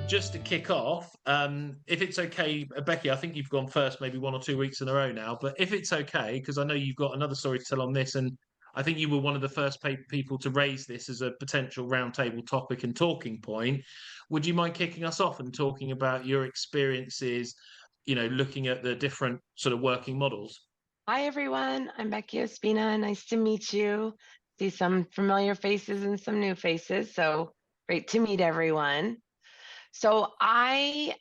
Just to kick off, if it's okay, Becky, I think you've gone first maybe 1 or 2 weeks in a row now, but if it's okay, because I know you've got another story to tell on this, and I think you were one of the first people to raise this as a potential roundtable topic and talking point, would you mind kicking us off and talking about your experiences, looking at the different sort of working models? Hi, everyone. I'm Becky Ospina. Nice to meet you. See some familiar faces and some new faces. So great to meet everyone. So I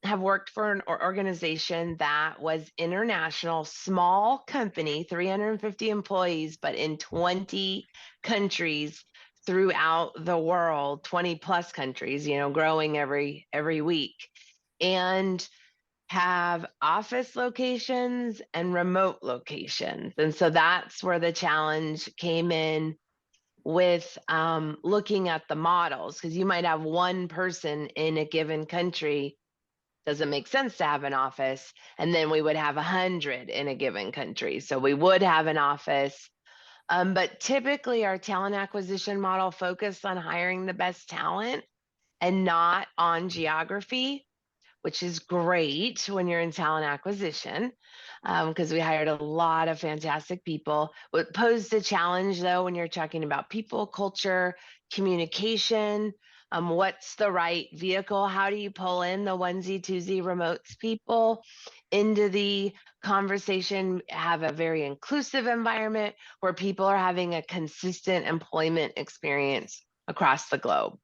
have worked for an organization that was international, small company, 350 employees, but in 20 countries throughout the world, 20 plus countries, growing every week. And have office locations and remote locations. And so that's where the challenge came in with looking at the models, because you might have one person in a given country. Doesn't make sense to have an office. And then we would have 100 in a given country. So we would have an office. But typically our talent acquisition model focused on hiring the best talent and not on geography, which is great when you're in talent acquisition, because we hired a lot of fantastic people. What posed a challenge, though, when you're talking about people, culture, communication, what's the right vehicle? How do you pull in the onesie, twosie remotes people into the conversation, have a very inclusive environment where people are having a consistent employment experience across the globe?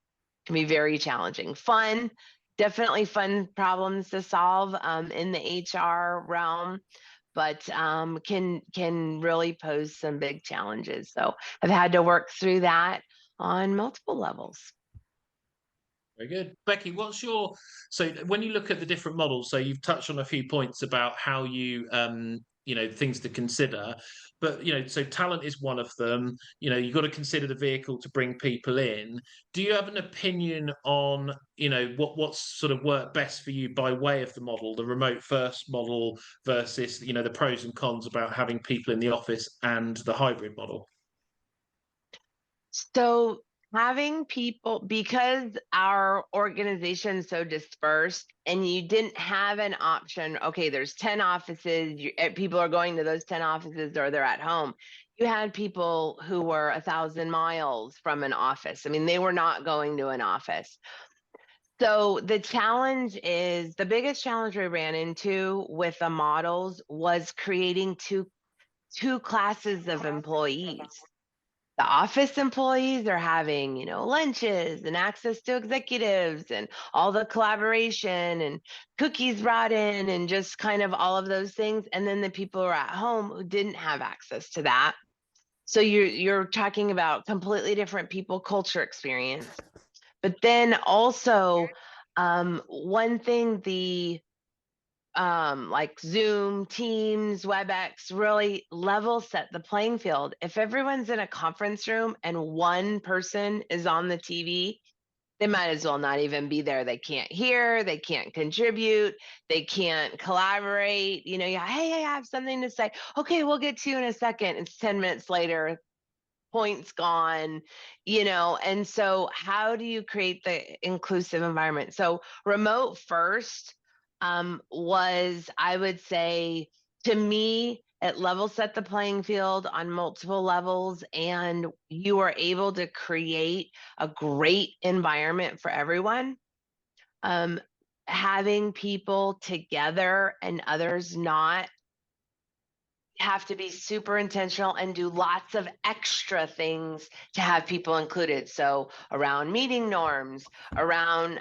Can be very challenging. Fun, definitely fun problems to solve in the HR realm, but can really pose some big challenges. So I've had to work through that on multiple levels. Very good. Becky, so when you look at the different models, so you've touched on a few points about how things to consider, but, so talent is one of them. You've got to consider the vehicle to bring people in. Do you have an opinion on, what's sort of worked best for you by way of the model, the remote first model versus, the pros and cons about having people in the office and the hybrid model? So having people, because our organization's so dispersed and you didn't have an option, okay, there's 10 offices, people are going to those 10 offices or they're at home. You had people who were 1,000 miles from an office. I mean, they were not going to an office. So the biggest challenge we ran into with the models was creating two classes of employees. The office employees are having, lunches and access to executives and all the collaboration and cookies brought in and just kind of all of those things. And then the people who are at home who didn't have access to that. So you're talking about completely different people culture experience. But then also, one thing like Zoom, Teams, WebEx really level set the playing field. If everyone's in a conference room and one person is on the TV, they might as well not even be there. They can't hear, they can't contribute, they can't collaborate. Hey, I have something to say. Okay, we'll get to you in a second. It's 10 minutes later, points gone, and so how do you create the inclusive environment? So remote first was, I would say, to me, it level set the playing field on multiple levels, and you are able to create a great environment for everyone. Having people together and others not, have to be super intentional and do lots of extra things to have people included. So around meeting norms, around,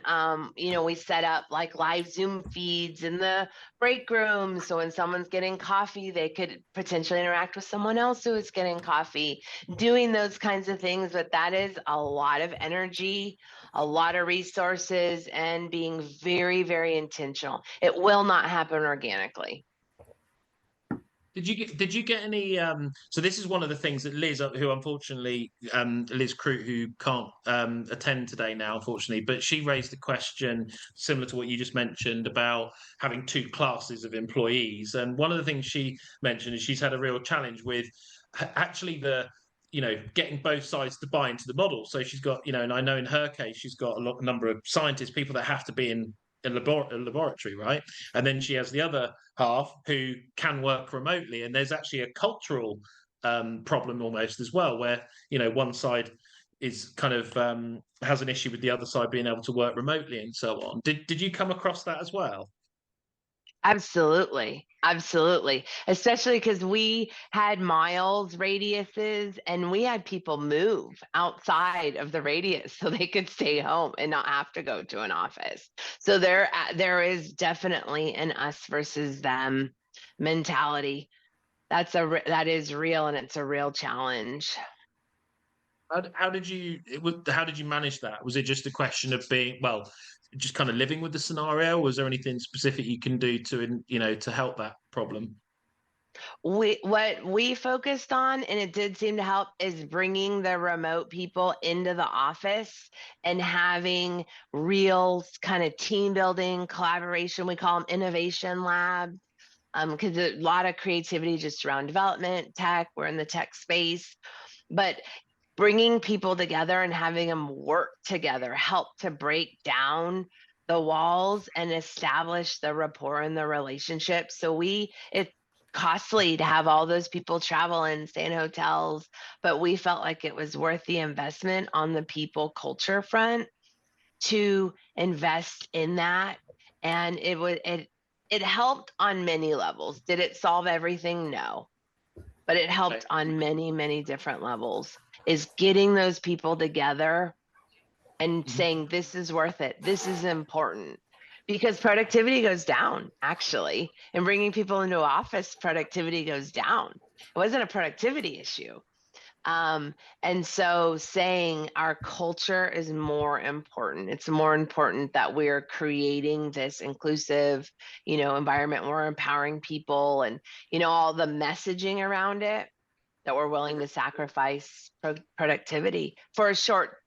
we set up like live Zoom feeds in the break room. So when someone's getting coffee, they could potentially interact with someone else who is getting coffee, doing those kinds of things. But that is a lot of energy, a lot of resources, and being very, very intentional. It will not happen organically. Did you get any so this is one of the things that Liz, who unfortunately, Liz Crute, who can't attend today now, unfortunately, but she raised a question similar to what you just mentioned about having two classes of employees. And one of the things she mentioned is she's had a real challenge with actually getting both sides to buy into the model. So she's got, and I know in her case, she's got a number of scientists, people that have to be in a laboratory, right? And then she has the other half who can work remotely. And there's actually a cultural problem almost as well, where, one side is kind of has an issue with the other side being able to work remotely and so on. Did you come across that as well? Absolutely. Absolutely. Especially because we had miles radiuses and we had people move outside of the radius so they could stay home and not have to go to an office. So there is definitely an us versus them mentality. That is real and it's a real challenge. How did you how did you manage that? Was it just a question of being, well, just kind of living with the scenario? Was there anything specific you can do to to help that problem? What we focused on, and it did seem to help, is bringing the remote people into the office and having real kind of team building collaboration. We call them innovation labs, because a lot of creativity just around development, tech. We're in the tech space, but bringing people together and having them work together help to break down the walls and establish the rapport and the relationship. So it's costly to have all those people travel and stay in hotels, but we felt like it was worth the investment on the people culture front to invest in that. And it helped on many levels. Did it solve everything? No, but it Okay. helped on many, many different levels, is getting those people together and Mhm. saying, this is worth it. This is important, because productivity goes down actually. And bringing people into office, productivity goes down. It wasn't a productivity issue. Um, and so saying our culture is more important. It's more important that we're creating this inclusive, environment. We're empowering people and, all the messaging around it, that we're willing to sacrifice productivity for a short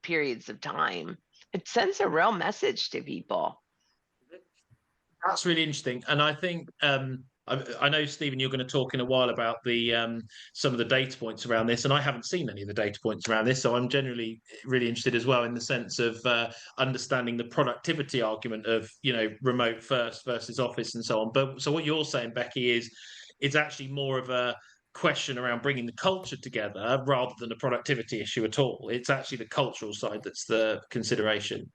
periods of time. It sends a real message to people. That's really interesting, and I think I know, Stephen, you're going to talk in a while about the some of the data points around this, and I haven't seen any of the data points around this, so I'm generally really interested as well in the sense of understanding the productivity argument of remote first versus office and so on. But so what you're saying, Becky, is it's actually more of a question around bringing the culture together rather than a productivity issue at all. It's actually the cultural side that's the consideration.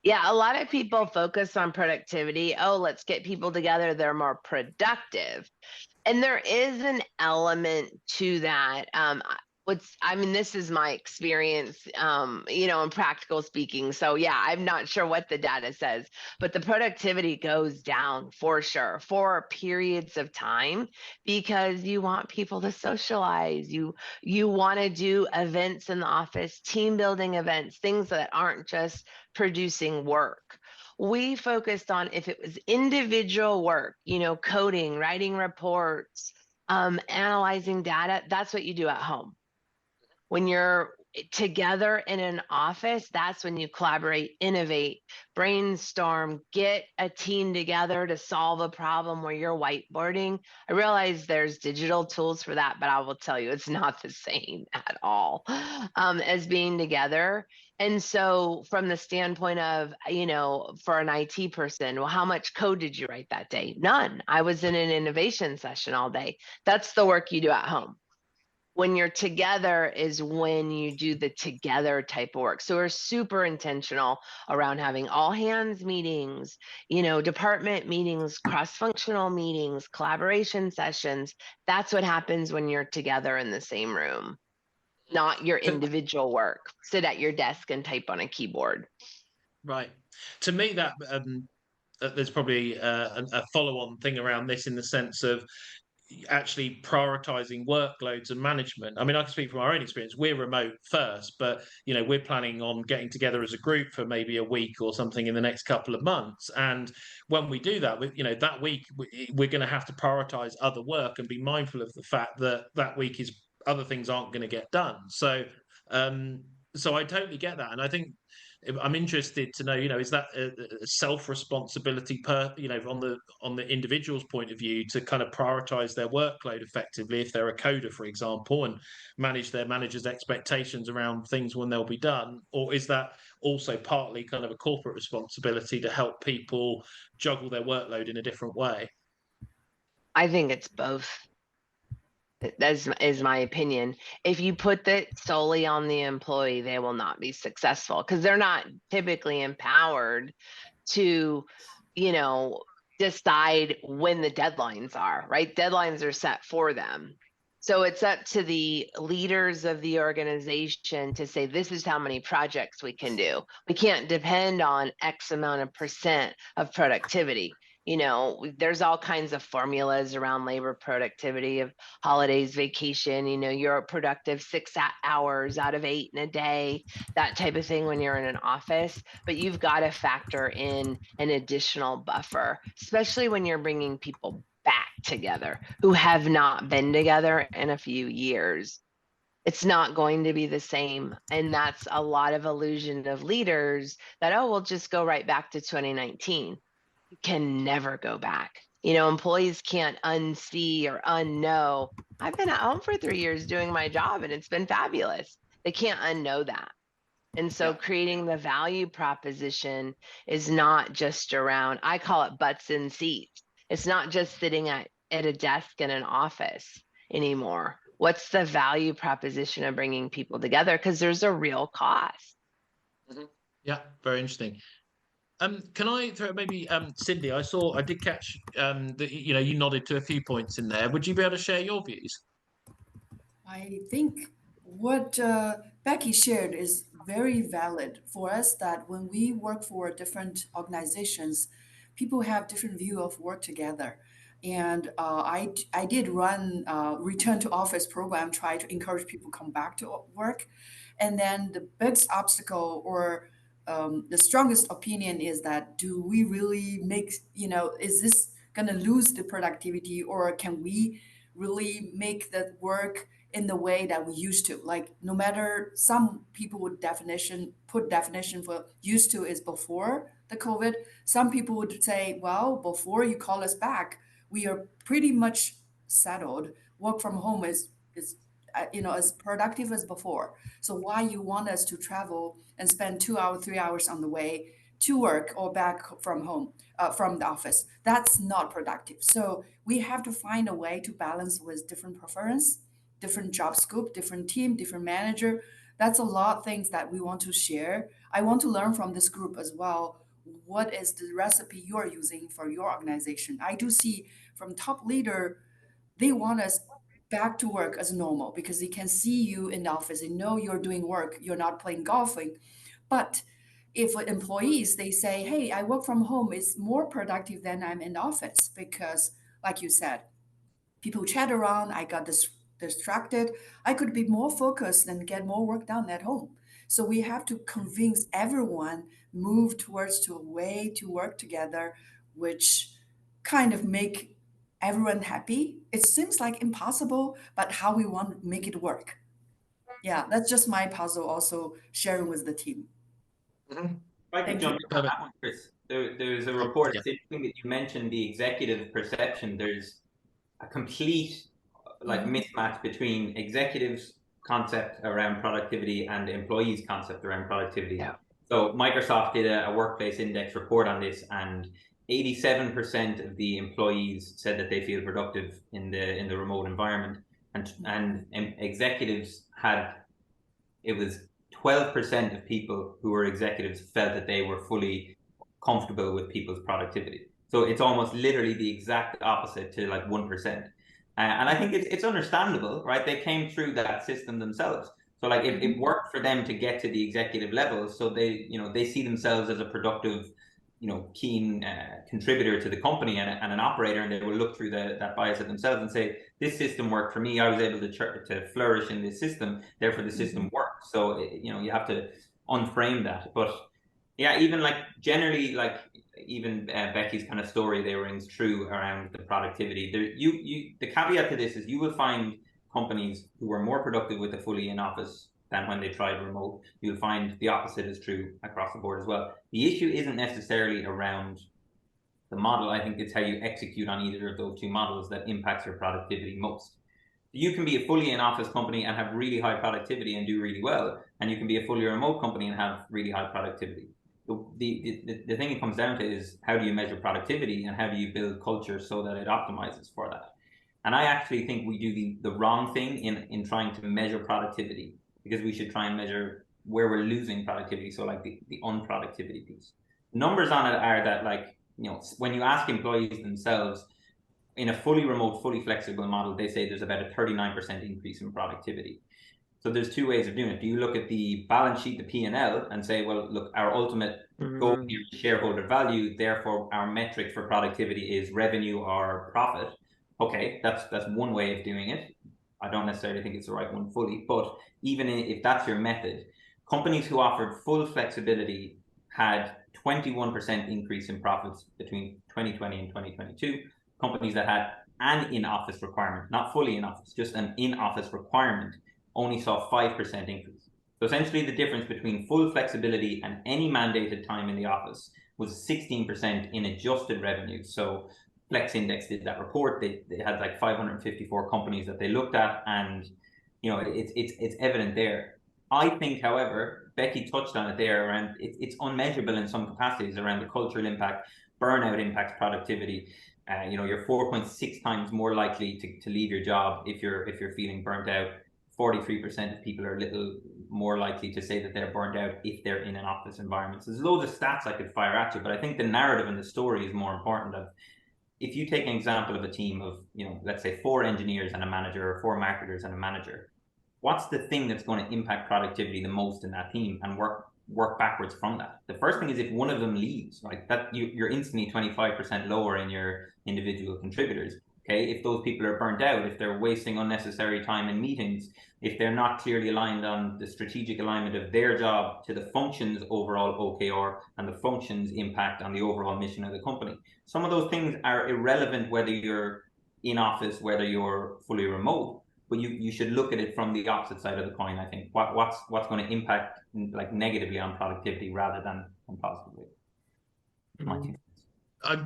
Yeah, a lot of people focus on productivity. Oh, let's get people together, they're more productive. And there is an element to that. This is my experience, in practical speaking. So yeah, I'm not sure what the data says, but the productivity goes down for sure for periods of time, because you want people to socialize. You want to do events in the office, team building events, things that aren't just producing work. We focused on, if it was individual work, coding, writing reports, analyzing data, that's what you do at home. When you're together in an office, that's when you collaborate, innovate, brainstorm, get a team together to solve a problem where you're whiteboarding. I realize there's digital tools for that, but I will tell you, it's not the same at all as being together. And so, from the standpoint of, for an IT person, well, how much code did you write that day? None. I was in an innovation session all day. That's the work you do at home. When you're together is when you do the together type of work. So we're super intentional around having all hands meetings, department meetings, cross-functional meetings, collaboration sessions. That's what happens when you're together in the same room, not your To, individual work. Sit at your desk and type on a keyboard. right. To me, that there's probably a follow-on thing around this in the sense of actually prioritizing workloads and management. I mean, I can speak from our own experience. We're remote first, but we're planning on getting together as a group for maybe a week or something in the next couple of months. And when we do that, that week we're going to have to prioritize other work and be mindful of the fact that that week is other things aren't going to get done. So so I totally get that, and I think I'm interested to know, is that a self responsibility on the individual's point of view to kind of prioritize their workload effectively if they're a coder, for example, and manage their manager's expectations around things when they'll be done, or is that also partly kind of a corporate responsibility to help people juggle their workload in a different way? I think it's both. That's is my opinion. If you put that solely on the employee, they will not be successful because they're not typically empowered to, you know, decide when the deadlines are, right? Deadlines are set for them. So it's up to the leaders of the organization to say, this is how many projects we can do. We can't depend on X amount of percent of productivity. There's all kinds of formulas around labor productivity of holidays, vacation, you're productive 6 hours out of 8 in a day, that type of thing when you're in an office. But you've got to factor in an additional buffer, especially when you're bringing people back together who have not been together in a few years. It's not going to be the same. And that's a lot of illusion of leaders that, oh, we'll just go right back to 2019. You can never go back. Employees can't unsee or unknow. I've been at home for 3 years doing my job and it's been fabulous. They can't unknow that. And so Yeah. creating the value proposition is not just around, I call it butts in seats. It's not just sitting at a desk in an office anymore. What's the value proposition of bringing people together? Because there's a real cost. Mhm. Yeah, very interesting. Can I throw maybe Cindy? I did catch that you nodded to a few points in there. Would you be able to share your views? I think what Becky shared is very valid for us that when we work for different organizations, people have different view of work together. And I did run return to office program, try to encourage people come back to work. And then the biggest obstacle or the strongest opinion is that do we really make, is this going to lose the productivity or can we really make the work in the way that we used to? Like no matter some people would put definition for used to is before the COVID. Some people would say, well, before you call us back, we are pretty much settled. Work from home is as productive as before. So why you want us to travel and spend 2 hours, 3 hours on the way to work or back from home, from the office? That's not productive. So we have to find a way to balance with different preference, different job scope, different team, different manager. That's a lot of things that we want to share. I want to learn from this group as well. What is the recipe you're using for your organization? I do see from top leader, they want us back to work as normal because they can see you in the office. They know you're doing work. You're not playing golfing. But if employees, they say, hey, I work from home, it's more productive than I'm in the office because, like you said, people chat around, I got distracted. I could be more focused and get more work done at home. So we have to convince everyone move towards to a way to work together, which kind of make everyone happy. It seems like impossible, but how we want to make it work. Yeah, that's just my puzzle also sharing with the team. Mhm. If I could Thank jump you. in on Perfect. that one, Chris. There's a Oh, report. yeah. It's interesting that you mentioned the executive perception. There's a complete mismatch between executives' concept around productivity and employees' concept around productivity. Yeah. So Microsoft did a workplace index report on this, and 87% of the employees said that they feel productive in the remote environment, and executives had, it was 12% of people who were executives felt that they were fully comfortable with people's productivity. So it's almost literally the exact opposite to 1%. And I think it's understandable, right? They came through that system themselves. So it worked for them to get to the executive level. So they see themselves as a productive, keen contributor to the company and an operator, and they will look through that bias at themselves and say, this system worked for me. I was able to flourish in this system. Therefore, the system worked. So you have to unframe that. But yeah, even generally, even Becky's kind of story there rings true around the productivity. The caveat to this is you will find companies who are more productive with a fully in office than when they tried remote. You'll find the opposite is true across the board as well. The issue isn't necessarily around the model. I think it's how you execute on either of those two models that impacts your productivity most. You can be a fully in-office company and have really high productivity and do really well, and you can be a fully remote company and have really high productivity. The thing it comes down to is how do you measure productivity and how do you build culture so that it optimizes for that. And I actually think we do the wrong thing in trying to measure productivity, because we should try and measure where we're losing productivity, so like the unproductivity piece. Numbers on it are that, like, you know, when you ask employees themselves, in a fully remote, fully flexible model, they say there's about a 39% increase in productivity. So there's two ways of doing it. Do you look at the balance sheet, the P&L, and say, well, look, our ultimate goal here is shareholder value, therefore our metric for productivity is revenue or profit. Okay, that's one way of doing it. I don't necessarily think it's the right one fully, but even if that's your method, companies who offered full flexibility had 21% increase in profits between 2020 and 2022. Companies that had an in-office requirement, not fully in office, just an in-office requirement, only saw 5% increase. So essentially the difference between full flexibility and any mandated time in the office was 16% in adjusted revenue. So Flex Index did that report. They had like 554 companies that they looked at, and you know, it's evident there. I think, however, Becky touched on it there, around it's unmeasurable in some capacities around the cultural impact. Burnout impacts productivity. You know, you're 4.6 times more likely to leave your job if you're feeling burnt out. 43% of people are a little more likely to say that they're burnt out if they're in an office environment. So there's loads of stats I could fire at you, but I think the narrative and the story is more important. Of if you take an example of a team of, you know, let's say 4 engineers and a manager, or 4 marketers and a manager, what's the thing that's going to impact productivity the most in that team, and work backwards from that. The first thing is if one of them leaves, right, that you're instantly 25% lower in your individual contributors. Okay, if those people are burnt out, if they're wasting unnecessary time in meetings, if they're not clearly aligned on the strategic alignment of their job to the functions overall OKR and the functions impact on the overall mission of the company. Some of those things are irrelevant whether you're in office, whether you're fully remote, but you should look at it from the opposite side of the coin. I think what's going to impact like negatively on productivity rather than positively. I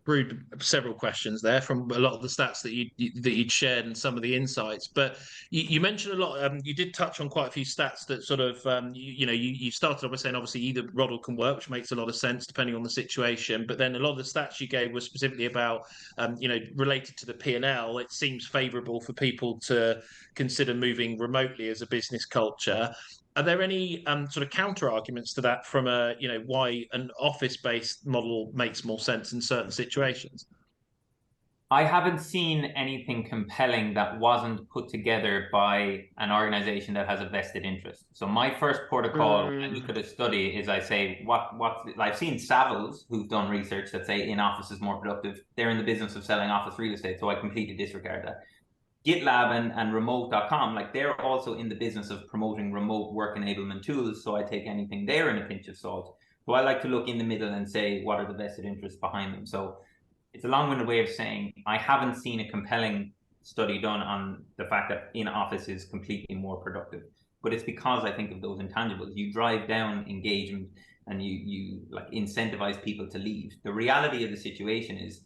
brewed several questions there from a lot of the stats that you'd shared and some of the insights, but you mentioned a lot. You did touch on quite a few stats that sort of you started off by saying obviously either model can work, which makes a lot of sense depending on the situation, but then a lot of the stats you gave were specifically about related to the P&L. It seems favorable for people to consider moving remotely as a business culture. Are there any sort of counter arguments to that from why an office-based model makes more sense in certain situations? I haven't seen anything compelling that wasn't put together by an organization that has a vested interest. So my first protocol when I look at a study is I say, I've seen Savills who've done research that say in office is more productive. They're in the business of selling office real estate, so I completely disregard that. GitLab and remote.com, like they're also in the business of promoting remote work enablement tools, so I take anything there in a pinch of salt. So I like to look in the middle and say, what are the vested interests behind them? So it's a long-winded way of saying I haven't seen a compelling study done on the fact that in office is completely more productive. But it's because I think of those intangibles. You drive down engagement and you like incentivize people to leave. The reality of the situation is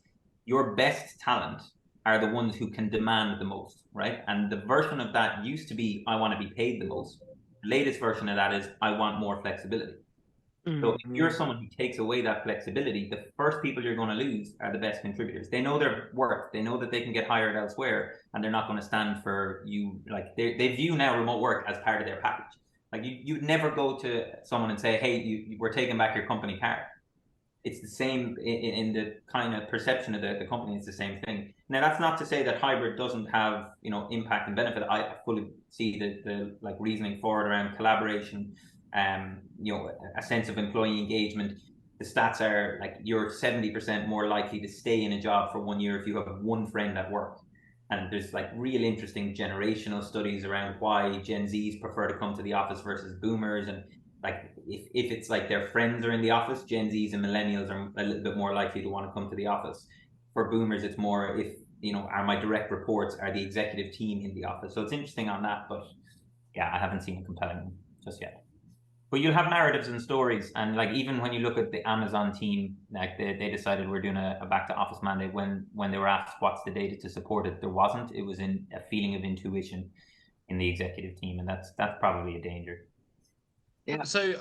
your best talent are the ones who can demand the most, right? And the version of that used to be, I want to be paid the most. The latest version of that is, I want more flexibility. So if you're someone who takes away that flexibility, the first people you're going to lose are the best contributors. They know their worth. They know that they can get hired elsewhere, and they're not going to stand for you. Like they view now remote work as part of their package. Like you'd never go to someone and say, hey, we're taking back your company car. It's the same in the kind of perception of the company. It's the same thing. Now, that's not to say that hybrid doesn't have, impact and benefit. I fully see the like reasoning for it around collaboration, a sense of employee engagement. The stats are like you're 70% more likely to stay in a job for 1 year if you have one friend at work. And there's like real interesting generational studies around why Gen Zs prefer to come to the office versus boomers. And like if it's like their friends are in the office, Gen Zs and millennials are a little bit more likely to want to come to the office. For boomers, it's more if, are my direct reports, are the executive team in the office? So it's interesting on that, but Yeah, I haven't seen a compelling one just yet. But you'll have narratives and stories, and like even when you look at the Amazon team, like they decided we're doing a back to office mandate. When they were asked what's the data to support it, there wasn't. It was in a feeling of intuition in the executive team, and that's probably a danger. Yeah. So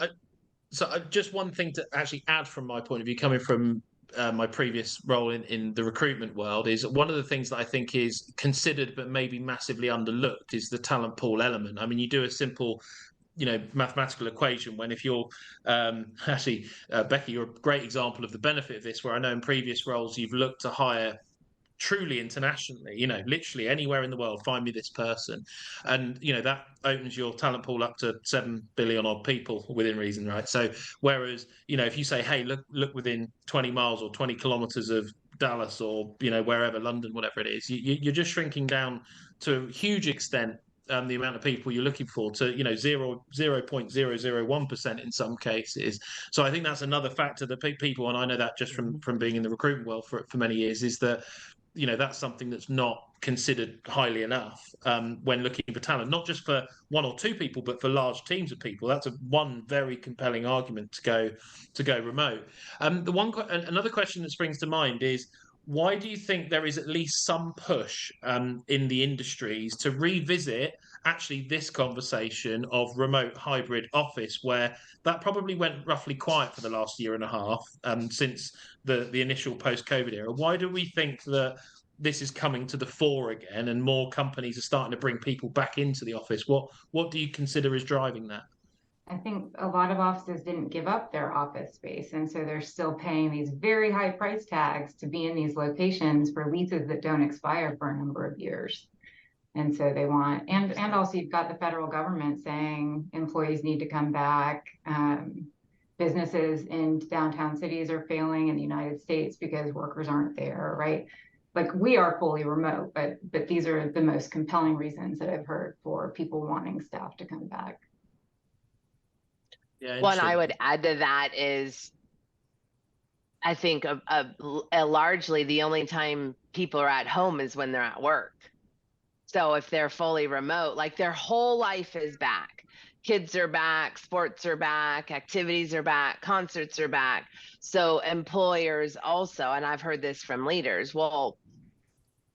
just one thing to actually add from my point of view, coming from my previous role in the recruitment world, is one of the things that I think is considered but maybe massively underlooked is the talent pool element. I mean, you do a simple mathematical equation when if you're actually Becky, you're a great example of the benefit of this, where I know in previous roles you've looked to hire truly internationally, literally anywhere in the world, find me this person. And, that opens your talent pool up to 7 billion odd people within reason, right? So whereas, if you say, hey, look within 20 miles or 20 kilometers of Dallas or, wherever, London, whatever it is, you're just shrinking down to a huge extent the amount of people you're looking for to 0.001% in some cases. So I think that's another factor that people, and I know that just from being in the recruitment world for many years, is that that's something that's not considered highly enough when looking for talent, not just for one or two people, but for large teams of people. That's one very compelling argument to go remote. Another question that springs to mind is, why do you think there is at least some push in the industries to revisit actually this conversation of remote hybrid office, where that probably went roughly quiet for the last year and a half since the initial post-COVID era? Why do we think that this is coming to the fore again and more companies are starting to bring people back into the office? What do you consider is driving that? I think a lot of offices didn't give up their office space, and so they're still paying these very high price tags to be in these locations for leases that don't expire for a number of years. And so they want, and also you've got the federal government saying employees need to come back. Businesses in downtown cities are failing in the United States because workers aren't there, right? Like, we are fully remote, but these are the most compelling reasons that I've heard for people wanting staff to come back. Yeah, One I would add to that is, I think largely the only time people are at home is when they're at work. So if they're fully remote, like their whole life is back. Kids are back, sports are back, activities are back, concerts are back. So employers also, and I've heard this from leaders, well,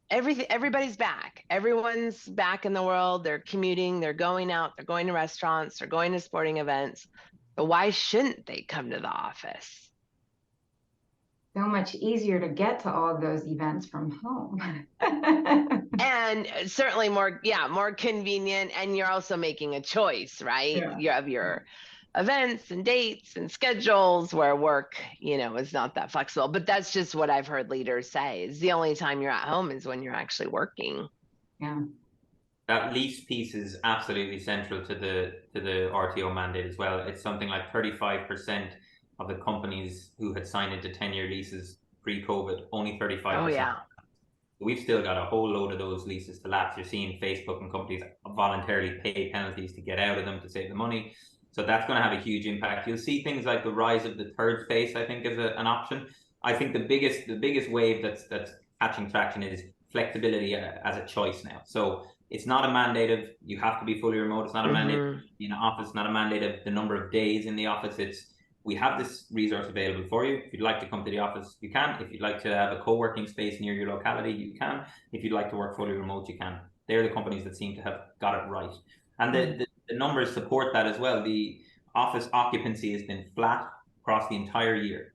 everybody's back. Everyone's back in the world. They're commuting, they're going out, they're going to restaurants, they're going to sporting events. But why shouldn't they come to the office? So much easier to get to all of those events from home. And certainly more convenient. And you're also making a choice, right? Yeah. You have your events and dates and schedules where work, is not that flexible. But that's just what I've heard leaders say, is the only time you're at home is when you're actually working. Yeah. That lease piece is absolutely central to the RTO mandate as well. It's something like 35% of the companies who had signed into 10-year leases pre-COVID, only 35%. Oh, yeah. We've still got a whole load of those leases to lapse. You're seeing Facebook and companies voluntarily pay penalties to get out of them to save the money. So that's going to have a huge impact. You'll see things like the rise of the third space, I think, as an option. I think the biggest wave that's catching traction is flexibility as a choice now. So it's not a mandate of you have to be fully remote. It's not a mandate of being in an office. It's not a mandate of the number of days in the office. It's, we have this resource available for you. If you'd like to come to the office, you can. If you'd like to have a co-working space near your locality, you can. If you'd like to work fully remote, you can. They're the companies that seem to have got it right. And the numbers support that as well. The office occupancy has been flat across the entire year.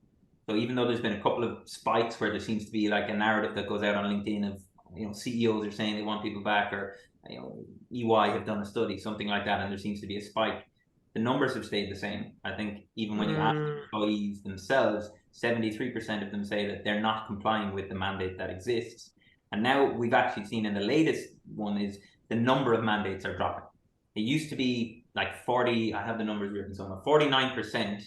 So even though there's been a couple of spikes where there seems to be like a narrative that goes out on LinkedIn of, CEOs are saying they want people back, or EY have done a study, something like that, and there seems to be a spike. The numbers have stayed the same. I think even when you ask the employees themselves, 73% of them say that they're not complying with the mandate that exists. And now we've actually seen in the latest one is the number of mandates are dropping. It used to be like 40, I have the numbers written somewhere, 49%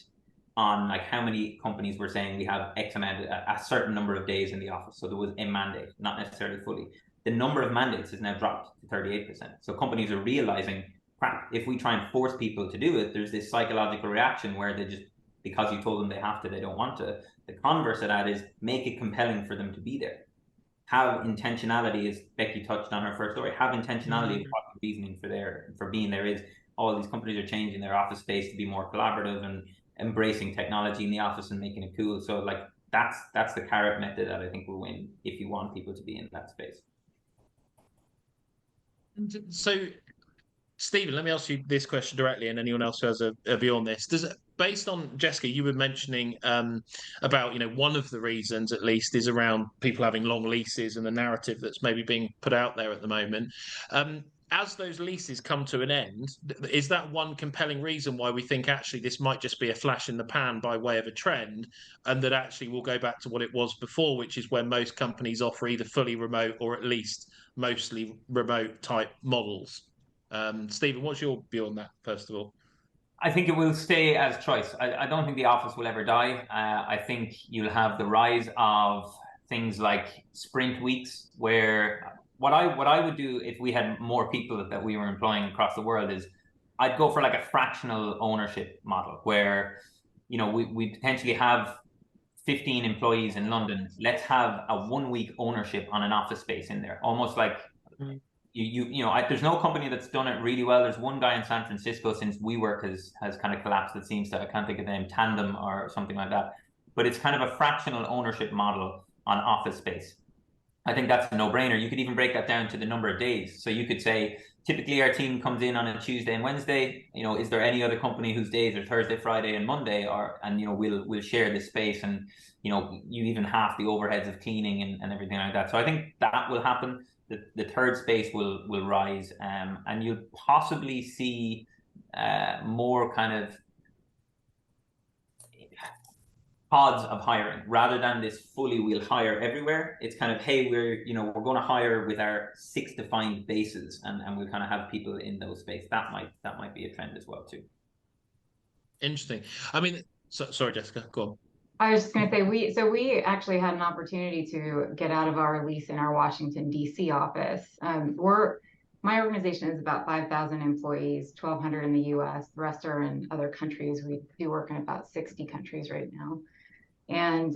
on like how many companies were saying we have X amount, a certain number of days in the office. So there was a mandate, not necessarily fully. The number of mandates has now dropped to 38%. So companies are realizing, crap, if we try and force people to do it, there's this psychological reaction where they just, because you told them they have to, they don't want to. The converse of that is make it compelling for them to be there. have intentionality, as Becky touched on her first story, have intentionality of what the reasoning for being there is. All these companies are changing their office space to be more collaborative and embracing technology in the office and making it cool. So like that's the carrot method that I think will win if you want people to be in that space. So, Stephen, let me ask you this question directly, and anyone else who has a view on this. Does it, based on Jessica, you were mentioning about, you know, one of the reasons at least is around people having long leases and the narrative that's maybe being put out there at the moment. As those leases come to an end, is that one compelling reason why we think actually this might just be a flash in the pan by way of a trend, and that actually we'll go back to what it was before, which is where most companies offer either fully remote or at least mostly remote type models? Stephen, what's your view on that, first of all? I think it will stay as choice. I don't think the office will ever die. I think you'll have the rise of things like sprint weeks, where what I would do if we had more people that we were employing across the world is I'd go for like a fractional ownership model where, you know, we potentially have 15 employees in London. Let's have a 1 week ownership on an office space in there, almost like there's no company that's done it really well. There's one guy in San Francisco since WeWork has kind of collapsed. It seems to, I can't think of the name, Tandem or something like that. But it's kind of a fractional ownership model on office space. I think that's a no-brainer. You could even break that down to the number of days. So you could say, typically our team comes in on a Tuesday and Wednesday. You know, is there any other company whose days are Thursday, Friday, and Monday? And you know, we'll share this space, and you know, you even half the overheads of cleaning and everything like that. So I think that will happen. The third space will rise, and you'll possibly see more kind of pods of hiring rather than this fully we'll hire everywhere. It's kind of, hey, we're going to hire with our 6 defined bases, and we'll kind of have people in those spaces. That might be a trend as well too. Interesting. I mean, sorry, Jessica, go on. I was just going to say, we actually had an opportunity to get out of our lease in our Washington, D.C. office. My organization is about 5,000 employees, 1,200 in the U.S. The rest are in other countries. We do work in about 60 countries right now. And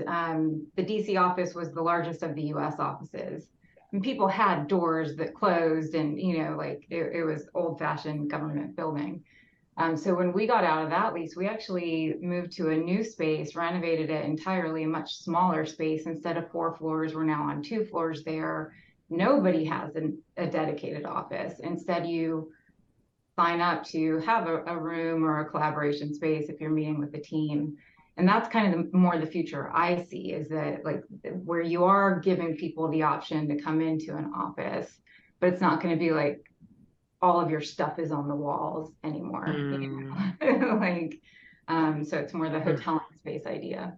the D.C. office was the largest of the U.S. offices. And people had doors that closed, and, you know, like it was old-fashioned government building. So when we got out of that lease, we actually moved to a new space, renovated it entirely, a much smaller space. Instead of 4 floors, we're now on 2 floors there. Nobody has a dedicated office. Instead, you sign up to have a room or a collaboration space if you're meeting with the team. And that's kind of more the future I see, is that like where you are giving people the option to come into an office, but it's not going to be like all of your stuff is on the walls anymore. You know? So it's more the hotel space idea.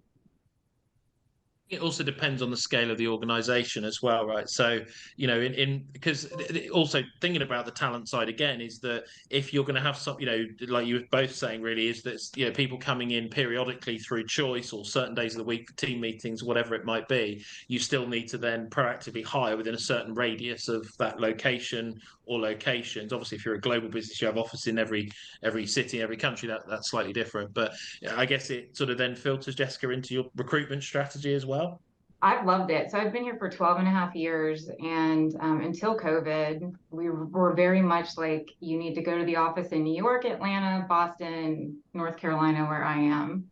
It also depends on the scale of the organization as well, right? So, you know, because also thinking about the talent side again is that if you're going to have some, you know, like you were both saying, really, is that, you know, people coming in periodically through choice or certain days of the week for team meetings, whatever it might be, you still need to then proactively hire within a certain radius of that location or locations. Obviously, if you're a global business, you have offices in every city, every country. That's slightly different, but I guess it sort of then filters, Jessica, into your recruitment strategy as well. I've loved it. So I've been here for 12 and a half years. And until COVID, we were very much like, you need to go to the office in New York, Atlanta, Boston, North Carolina, where I am,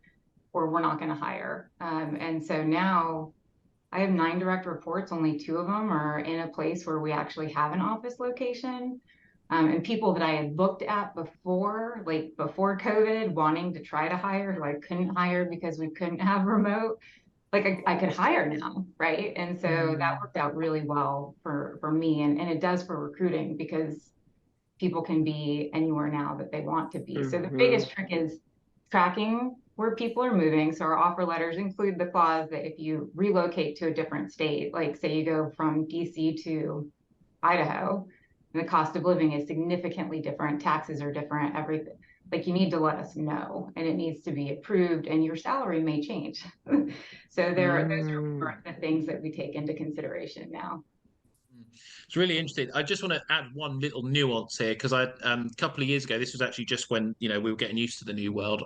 or we're not going to hire. And so now I have 9 direct reports. Only 2 of them are in a place where we actually have an office location. And people that I had looked at before, like before COVID, wanting to try to hire, who I couldn't hire because we couldn't have remote, like I could hire now, right? And so that worked out really well for me, and it does for recruiting, because people can be anywhere now that they want to be. So the biggest trick is tracking where people are moving. So our offer letters include the clause that if you relocate to a different state, like say you go from DC to Idaho, and the cost of living is significantly different, taxes are different, everything. Like, you need to let us know, and it needs to be approved, and your salary may change. So those are the things that we take into consideration now. It's really interesting. I just want to add one little nuance here because a couple of years ago, this was actually just when we were getting used to the new world.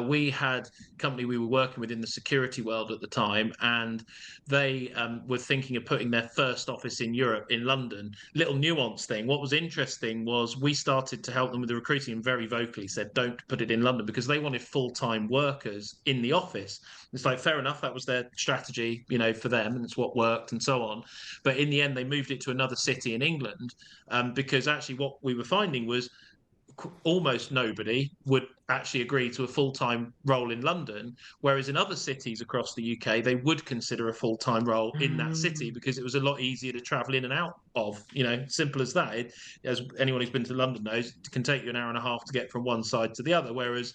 We had a company we were working with in the security world at the time, and they were thinking of putting their first office in Europe, in London. Little nuance thing. What was interesting was we started to help them with the recruiting and very vocally said, "Don't put it in London," because they wanted full-time workers in the office. It's like fair enough, that was their strategy, for them, and it's what worked and so on. But in the end, they moved it to another city in England because actually what we were finding was almost nobody would actually agree to a full-time role in London, whereas in other cities across the UK, they would consider a full-time role in that city because it was a lot easier to travel in and out of, simple as that. As anyone who's been to London knows, it can take you an hour and a half to get from one side to the other, whereas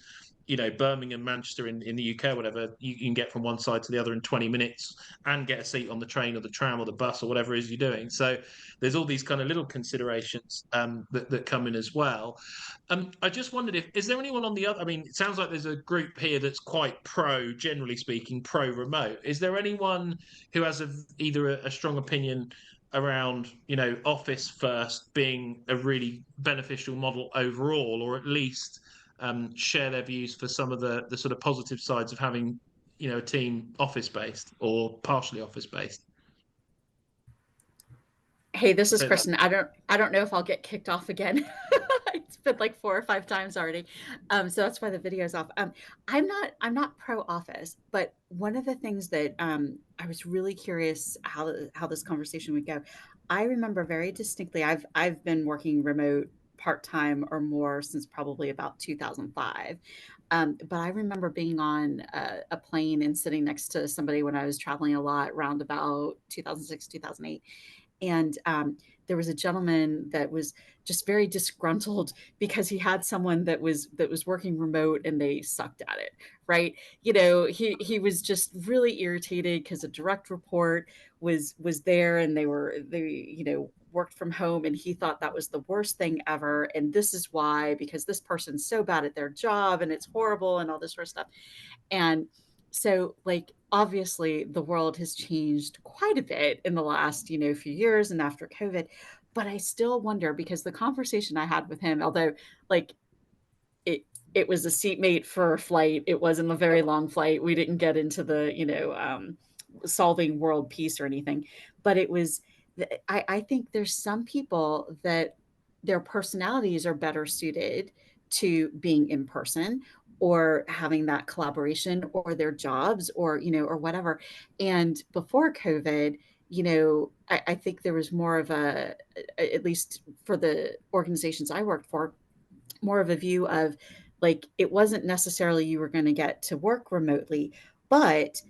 Birmingham, Manchester in the UK or whatever, you can get from one side to the other in 20 minutes and get a seat on the train or the tram or the bus or whatever it is you're doing. So there's all these kind of little considerations that come in as well. I just wondered is there anyone on the other, I mean, it sounds like there's a group here that's quite generally speaking, pro remote. Is there anyone who has either a strong opinion around, office first being a really beneficial model overall, or at least share their views for some of the sort of positive sides of having, a team office based or partially office based? Hey, this is Kristen. I don't know if I'll get kicked off again. It's been like 4 or 5 times already. So that's why the video's off. I'm not pro office, but one of the things that I was really curious how this conversation would go. I remember very distinctly, I've been working remote part-time or more since probably about 2005. But I remember being on a plane and sitting next to somebody when I was traveling a lot around about 2006, 2008. And there was a gentleman that was just very disgruntled because he had someone that was working remote and they sucked at it, right? He was just really irritated because a direct report was there and they worked from home, and he thought that was the worst thing ever. And this is why, because this person's so bad at their job and it's horrible and all this sort of stuff. And so, like, obviously the world has changed quite a bit in the last, few years and after COVID. But I still wonder, because the conversation I had with him, although like it was a seatmate for a flight, it wasn't a very long flight. We didn't get into the, solving world peace or anything, but it was, I think there's some people that their personalities are better suited to being in person or having that collaboration, or their jobs, or or whatever. And before COVID, I think there was more of at least for the organizations I worked for, more of a view of like, it wasn't necessarily you were going to get to work remotely, but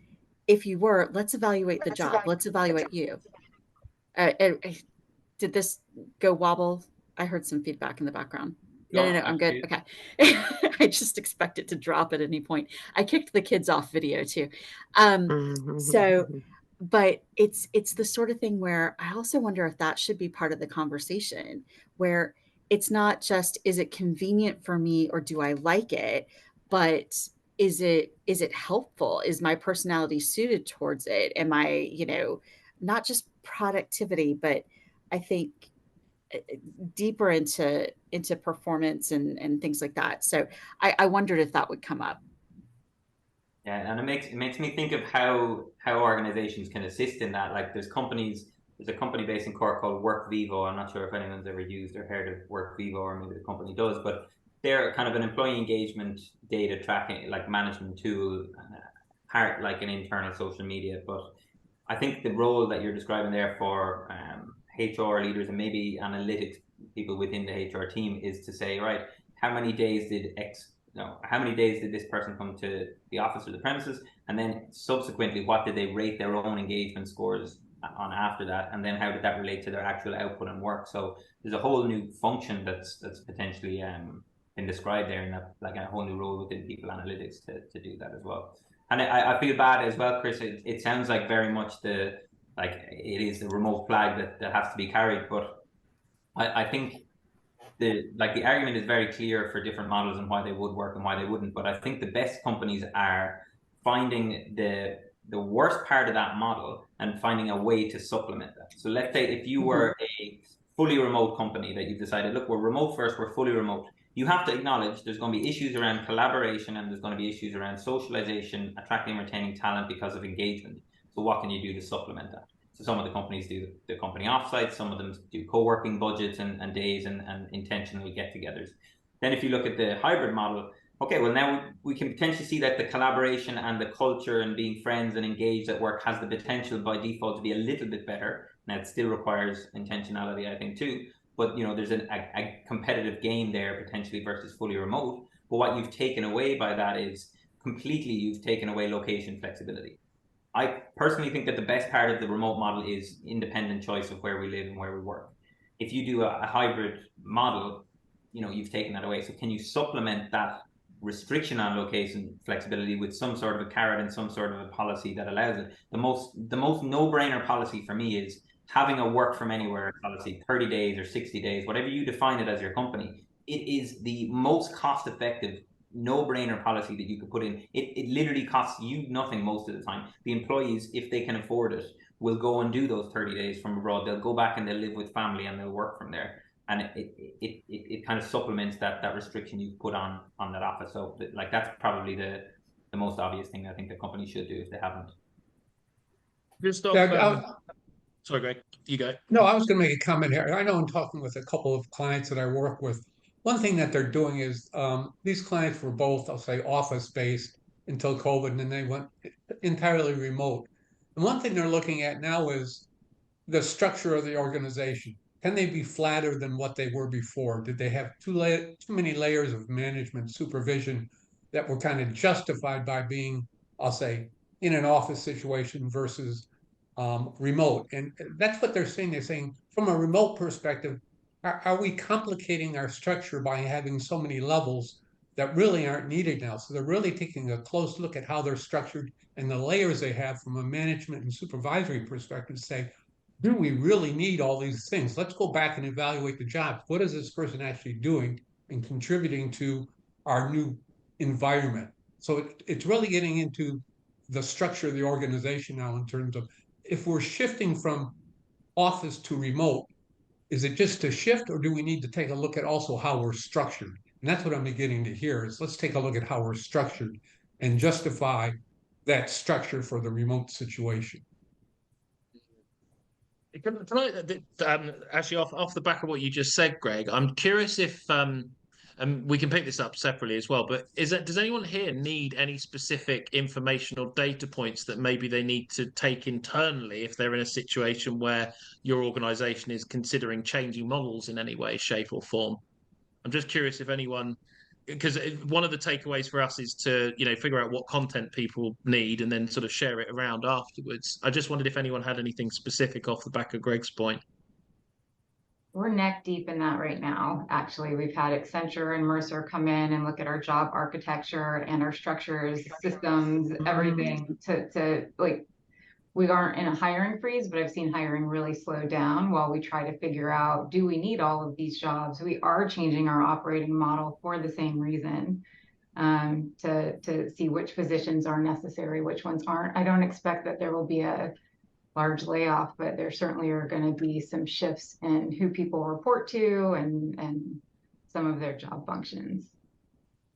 if you were, let's evaluate the job. Let's evaluate you. Did this go wobble? I heard some feedback in the background. No, I'm good. Okay. I just expect it to drop at any point. I kicked the kids off video too. So, but it's the sort of thing where I also wonder if that should be part of the conversation, where it's not just, is it convenient for me or do I like it, but is it helpful? Is my personality suited towards it? Am I, not just productivity, but I think deeper into performance and things like that. So I wondered if that would come up. Yeah, and it makes me think of how organizations can assist in that. Like there's a company based in Cork called WorkVivo. I'm not sure if anyone's ever used or heard of WorkVivo, or maybe the company does, but they're kind of an employee engagement data tracking, like management tool, part like an internal social media. But I think the role that you're describing there for HR leaders and maybe analytics people within the HR team is to say, right, how many days did this person come to the office or the premises, and then subsequently what did they rate their own engagement scores on after that, and then how did that relate to their actual output and work. So there's a whole new function that's potentially been described there, and like a whole new role within people analytics to do that as well. And I feel bad as well, Chris. It sounds like very much it is the remote flag that has to be carried, but I think the argument is very clear for different models and why they would work and why they wouldn't. But I think the best companies are finding the the worst part of that model and finding a way to supplement that. So let's say if you were a fully remote company that you've decided, look, we're remote first, we're fully remote. You have to acknowledge there's going to be issues around collaboration and there's going to be issues around socialization, attracting and retaining talent because of engagement. So what can you do to supplement that? So some of the companies do the company offsites, some of them do co-working budgets and days and intentional get-togethers. Then if you look at the hybrid model, okay, well now we can potentially see that the collaboration and the culture and being friends and engaged at work has the potential by default to be a little bit better. Now it still requires intentionality, I think, too. But there's a competitive game there potentially versus fully remote. But what you've taken away by that is completely you've taken away location flexibility. I personally think that the best part of the remote model is independent choice of where we live and where we work. If you do a hybrid model, you've taken that away. So can you supplement that restriction on location flexibility with some sort of a carrot and some sort of a policy that allows it? The most no-brainer policy for me is having a work from anywhere policy, 30 days or 60 days, whatever you define it as your company. It is the most cost-effective no-brainer policy that you could put in. It literally costs you nothing most of the time. The employees, if they can afford it, will go and do those 30 days from abroad. They'll go back and they'll live with family and they'll work from there. And it kind of supplements that restriction you put on that office. So like that's probably the most obvious thing I think the company should do if they haven't. Just sorry, Greg, you go. No, I was going to make a comment here. I know in talking with a couple of clients that I work with, one thing that they're doing is these clients were both, I'll say, office-based until COVID, and then they went entirely remote. And one thing they're looking at now is the structure of the organization. Can they be flatter than what they were before? Did they have too many layers of management supervision that were kind of justified by being, I'll say, in an office situation versus remote? And that's what they're saying. They're saying from a remote perspective, are we complicating our structure by having so many levels that really aren't needed now? So they're really taking a close look at how they're structured and the layers they have from a management and supervisory perspective to say, do we really need all these things? Let's go back and evaluate the job. What is this person actually doing and contributing to our new environment? So it's really getting into the structure of the organization now in terms of if we're shifting from office to remote, is it just a shift or do we need to take a look at also how we're structured? And that's what I'm beginning to hear is let's take a look at how we're structured and justify that structure for the remote situation. Can I actually off the back of what you just said, Greg, I'm curious if and we can pick this up separately as well, but does anyone here need any specific information or data points that maybe they need to take internally if they're in a situation where your organization is considering changing models in any way, shape or form? I'm just curious if anyone, because one of the takeaways for us is to figure out what content people need and then sort of share it around afterwards. I just wondered if anyone had anything specific off the back of Greg's point. We're neck deep in that right now. Actually, we've had Accenture and Mercer come in and look at our job architecture and our structures, systems, everything to like, we aren't in a hiring freeze, but I've seen hiring really slow down while we try to figure out, do we need all of these jobs? We are changing our operating model for the same reason, to see which positions are necessary, which ones aren't. I don't expect that there will be a large layoff, but there certainly are going to be some shifts in who people report to and some of their job functions.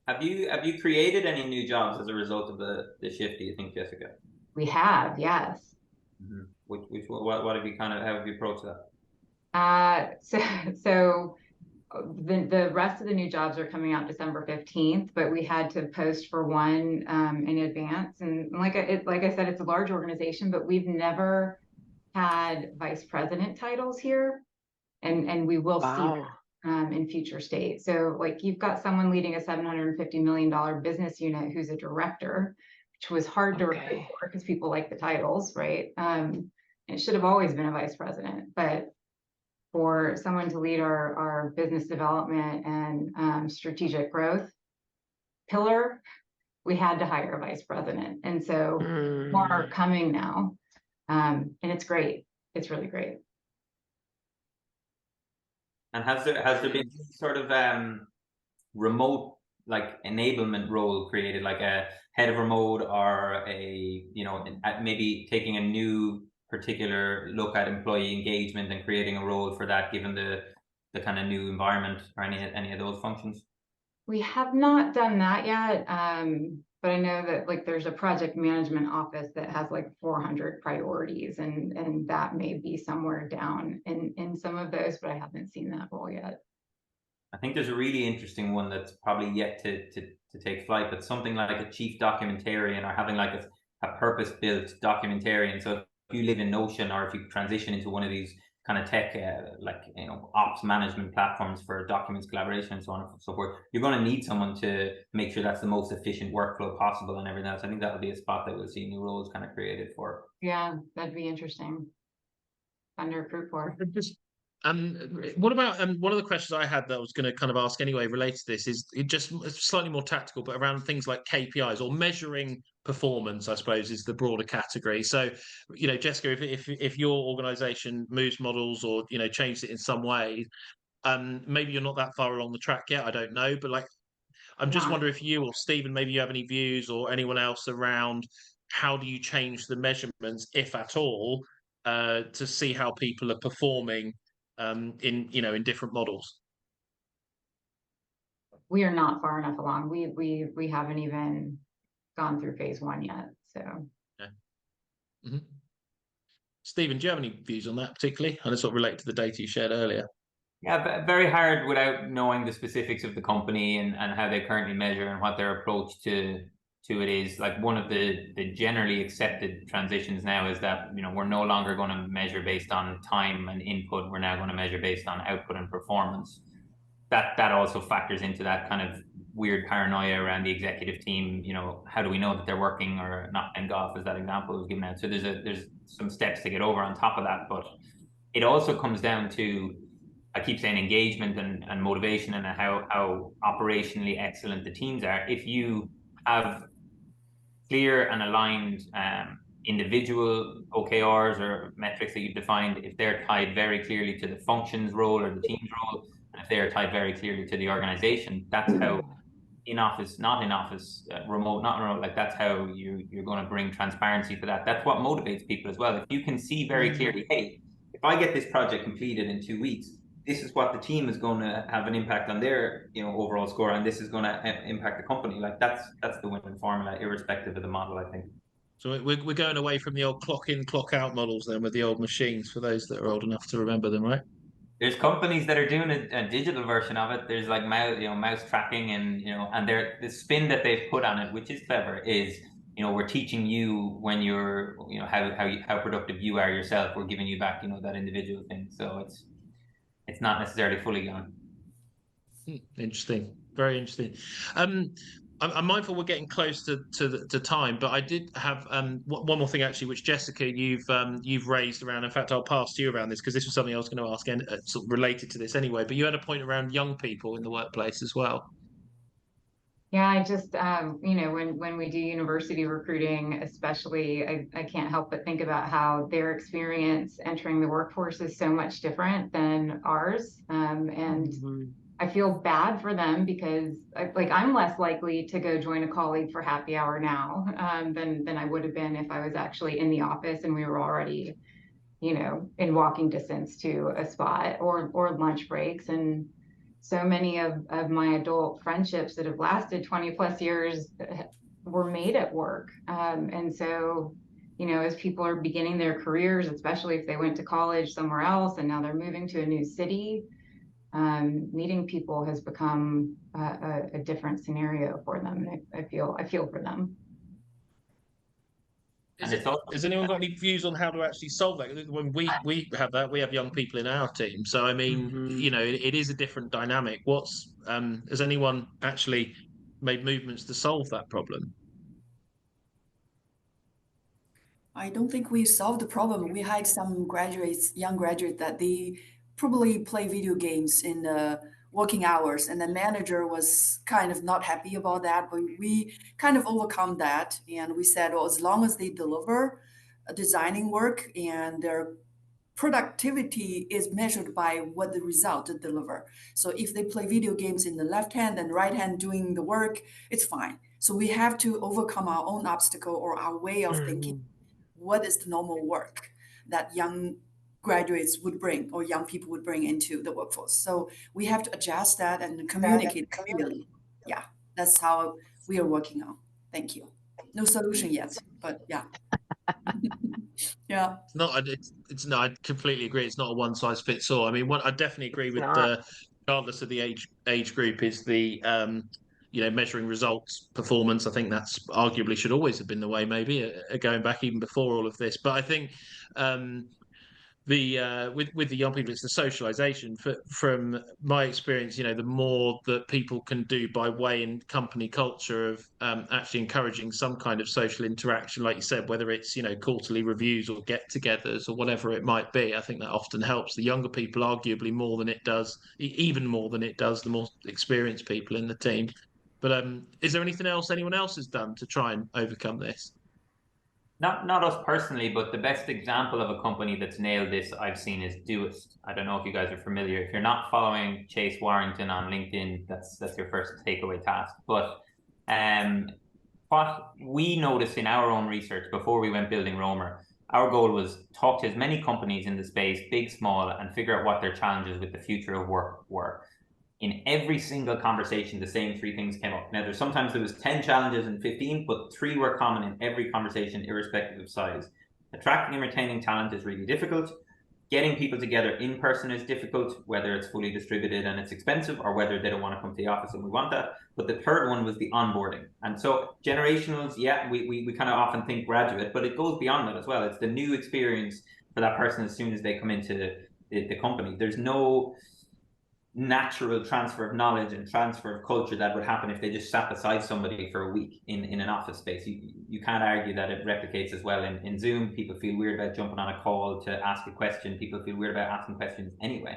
Have you created any new jobs as a result of the shift, do you think, Jessica? We have, yes. Mm-hmm. What have you how have you approached that? So the rest of the new jobs are coming out December 15th, but we had to post for one in advance. And like I said, it's a large organization, but we've never had vice president titles here, and we will see that in future state. So like you've got someone leading a $750 million business unit who's a director, which was hard to recruit for because people like the titles, right? It should have always been a vice president, but for someone to lead our business development and strategic growth pillar, we had to hire a vice president. And so more are coming now. And it's great. It's really great. And has there been sort of remote like enablement role created, like a head of remote, or a, you know, maybe taking a new particular look at employee engagement and creating a role for that, given the kind of new environment, or any of those functions? We have not done that yet. But I know that like there's a project management office that has like 400 priorities, and that may be somewhere down in some of those, but I haven't seen that role yet. I think there's a really interesting one that's probably yet to take flight, but something like a chief documentarian, or having like a purpose-built documentarian. So if you live in Notion, or if you transition into one of these kind of tech, like, you know, ops management platforms for documents collaboration and so on and so forth, you're going to need someone to make sure that's the most efficient workflow possible and everything else. I think that'll be a spot that we'll see new roles kind of created for. Yeah, that'd be interesting. Fun to recruit for. Just what about one of the questions I had that I was going to kind of ask anyway related to this is it just slightly more tactical, but around things like KPIs or measuring performance, I suppose, is the broader category. So, you know, Jessica, if your organization moves models, or, you know, changed it in some way, maybe you're not that far along the track yet, I don't know, but like, I'm just wondering if you or Stephen, maybe you have any views, or anyone else, around how do you change the measurements, if at all, to see how people are performing in, you know, in different models. We are not far enough along. We haven't even gone through phase 1 yet. So Mm-hmm. Stephen, do you have any views on that particularly? And it's sort of related to the data you shared earlier. Yeah, very hard without knowing the specifics of the company and how they currently measure and what their approach to it is. Like, one of the generally accepted transitions now is that, you know, we're no longer going to measure based on time and input. We're now going to measure based on output and performance. That also factors into that kind of weird paranoia around the executive team. You know, how do we know that they're working or not playing golf, as that example was given out? So there's some steps to get over on top of that, but it also comes down to, I keep saying, engagement and motivation, and how operationally excellent the teams are. If you have clear and aligned individual OKRs or metrics that you've defined, if they're tied very clearly to the functions role or the team's role, and if they're tied very clearly to the organization, that's how in office, not in office, remote, not remote, like that's how you're going to bring transparency to that. That's what motivates people as well. If you can see very clearly, hey, if I get this project completed in 2 weeks, this is what the team is going to have an impact on their, you know, overall score, and this is going to impact the company. Like, that's the winning formula, irrespective of the model, I think. So we're going away from the old clock in, clock out models then, with the old machines, for those that are old enough to remember them, right? There's companies that are doing a digital version of it. There's like mouse tracking, and, you know, and the spin that they've put on it, which is clever, is, you know, we're teaching you when you're, you know, how productive you are yourself. We're giving you back, you know, that individual thing. So it's not necessarily fully gone. Interesting, very interesting. I'm mindful we're getting close to time, but I did have one more thing actually, which, Jessica, you've raised around. In fact, I'll pass to you around this, because this was something I was going to ask, and sort of related to this anyway. But you had a point around young people in the workplace as well. yeah, I just you know, when we do university recruiting, especially, I can't help but think about how their experience entering the workforce is so much different than ours, and I feel bad for them, because I'm less likely to go join a colleague for happy hour now than I would have been if I was actually in the office and we were already, you know, in walking distance to a spot, or lunch breaks. And so many of my adult friendships that have lasted 20 plus years were made at work. And so, you know, as people are beginning their careers, especially if they went to college somewhere else and now they're moving to a new city, meeting people has become a different scenario for them. And I feel for them. Has anyone got any views on how to actually solve that? When we have that, we have young people in our team. So, I mean, you know, it is a different dynamic. Has anyone actually made movements to solve that problem? I don't think we solved the problem. We had some young graduates, that they probably play video games in the working hours, and the manager was kind of not happy about that. But we kind of overcome that, and we said, well, as long as they deliver a designing work and they're productivity is measured by what the result they deliver. So if they play video games in the left hand and right hand doing the work, it's fine. So we have to overcome our own obstacle or our way of thinking. What is the normal work that young graduates would bring or young people would bring into the workforce? So we have to adjust that and communicate clearly. Yeah, that's how we are working on. Thank you. No solution yet, but yeah. Yeah. It's not. It's no. I completely agree. It's not a one size fits all. I mean, what I definitely agree with not. the, regardless of the age group, is the measuring results, performance. I think that's arguably should always have been the way. Maybe going back even before all of this. But I think with the young people, it's the socialization. From my experience, the more that people can do by way in company culture of actually encouraging some kind of social interaction, like you said, whether it's quarterly reviews or get-togethers or whatever it might be. I think that often helps the younger people, arguably more than it does, even more than it does the more experienced people in the team. But is there anything else anyone else has done to try and overcome this? Not us personally, but the best example of a company that's nailed this I've seen is Doist. I don't know if you guys are familiar. If you're not following Chase Warrington on LinkedIn, that's your first takeaway task. But what we noticed in our own research before we went building Roamer, our goal was talk to as many companies in the space, big, small, and figure out what their challenges with the future of work were. In every single conversation, the same 3 things came up. Now, sometimes there was 10 challenges and 15, but 3 were common in every conversation, irrespective of size. Attracting and retaining talent is really difficult. Getting people together in person is difficult, whether it's fully distributed and it's expensive or whether they don't want to come to the office and we want that. But the third one was the onboarding. And so generationals, yeah, we kind of often think graduate, but it goes beyond that as well. It's the new experience for that person as soon as they come into the company. There's no natural transfer of knowledge and transfer of culture that would happen if they just sat beside somebody for a week in an office space. You can't argue that it replicates as well in Zoom. People feel weird about jumping on a call to ask a question. People feel weird about asking questions anyway.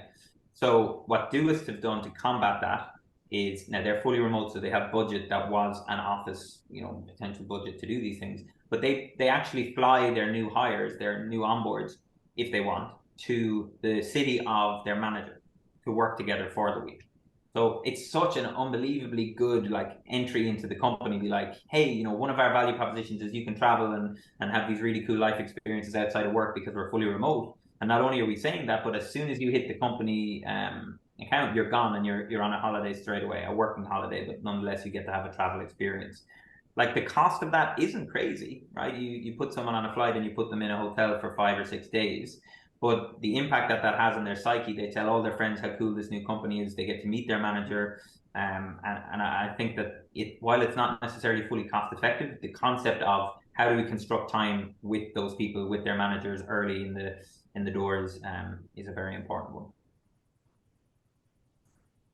So what Doist have done to combat that is, now they're fully remote, so they have budget that was an office, potential budget to do these things, but they actually fly their new hires, their new onboards, if they want, to the city of their manager to work together for the week. So it's such an unbelievably good entry into the company. Be like, hey, one of our value propositions is you can travel and have these really cool life experiences outside of work because we're fully remote. And not only are we saying that, but as soon as you hit the company account, you're gone and you're on a holiday straight away, a working holiday, but nonetheless you get to have a travel experience. The cost of that isn't crazy, right? You put someone on a flight and you put them in a hotel for 5 or 6 days. But the impact that has on their psyche, they tell all their friends how cool this new company is. They get to meet their manager. And I think that while it's not necessarily fully cost effective, the concept of how do we construct time with those people, with their managers early in the doors is a very important one.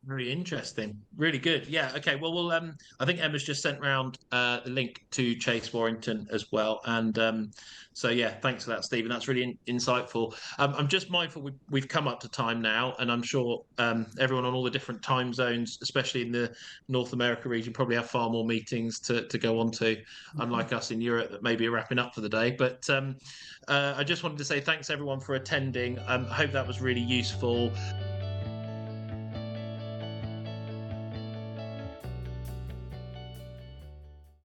Very interesting. Really good. Yeah. Okay. Well, I think Emma's just sent round the link to Chase Warrington as well. And so, yeah, thanks for that, Stephen. That's really insightful. I'm just mindful we've come up to time now, and I'm sure everyone on all the different time zones, especially in the North America region, probably have far more meetings to go on to, unlike us in Europe that maybe are wrapping up for the day. But I just wanted to say thanks everyone for attending. I hope that was really useful.